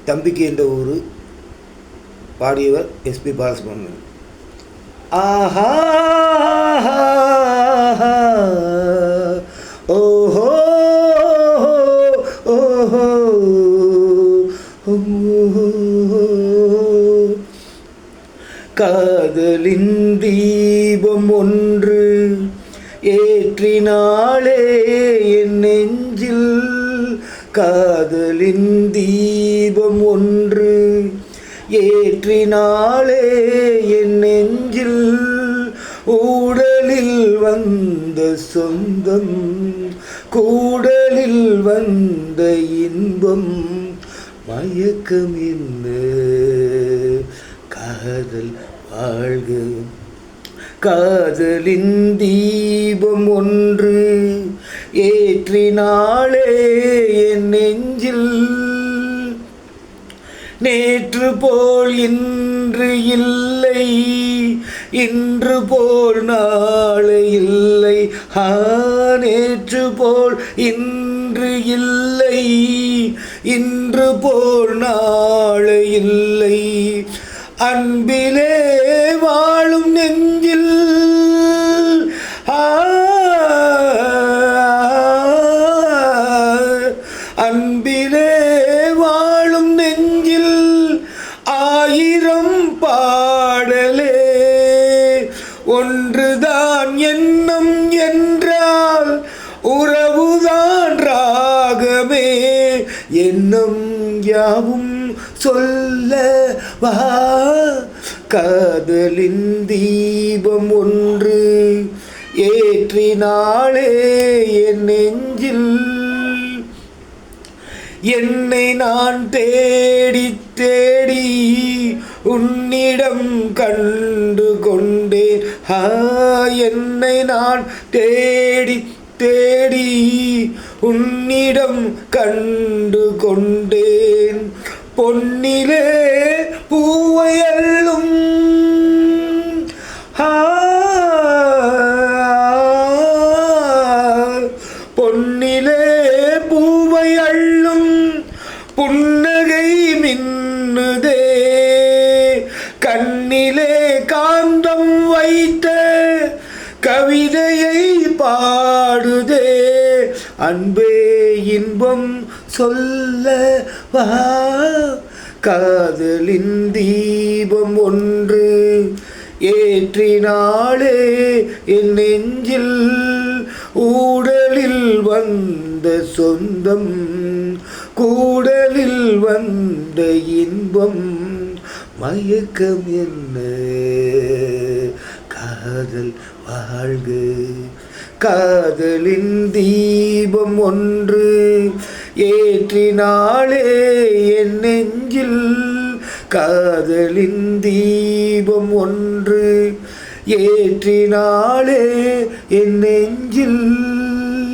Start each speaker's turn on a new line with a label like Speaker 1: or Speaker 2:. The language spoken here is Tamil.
Speaker 1: தம்பிக்கு என்ற ஊர். பாடியவர் எஸ்பி பாலசுப்ரமணியன். ஆஹா ஓஹோ ஓஹோ காதலின் தீபம் ஒன்று ஏற்றினாளே என் நெஞ்சில். காதலின் தீபம் ஒன்று ஏற்றினாளே என் நெஞ்சில். ஊடலில் வந்த சொந்தம் கூடலில் வந்த இன்பம். மயக்கம் என்ன காதல் வாழ்க. காதலின் தீபம் ஒன்று ஏற்றினாளே என் நெஞ்சில். நேற்று போல் இன்று இல்லை, இன்று போல் நாளை இல்லை. நேற்று போல் இன்று இல்லை, இன்று போல் நாளை இல்லை. அன்பிலே வாழும் நெஞ்சில் அன்பிலே வாழும் நெஞ்சில் ஆயிரம் பாடலே. ஒன்றுதான் எண்ணம் என்றால் உறவுதான் ராகமே. எண்ணம் யாவும் சொல்ல வா. காதலின் தீபம் ஒன்று ஏற்றினாளே என் நெஞ்சில். என்னை நான் தேடி தேடி உன்னிடம் கண்டு கொண்டேன். என்னை நான் தேடி தேடி உன்னிடம் கண்டு கொண்டேன். பொன்னிலே பூவை அள்ளும் பொன்னிலே பூவை அள்ளும் புன்னகை மின்னுதே. கண்ணிலே காந்தம் வைத்த கவிதையை பாடுதே. அன்பே இன்பம் சொல்ல வா. காதலின் தீபம் ஒன்று ஏற்றினாளே என் நெஞ்சில். ஊடலில் வந்த சொந்தம் கூடலில் வந்த இன்பம். மயக்கம் என்ன காதல் வாழ்க. காதலின் தீபம் ஒன்று ஏற்றினாளே என் நெஞ்சில். காதலின் தீபம் ஒன்று ஏற்றினாளே என் நெஞ்சில்.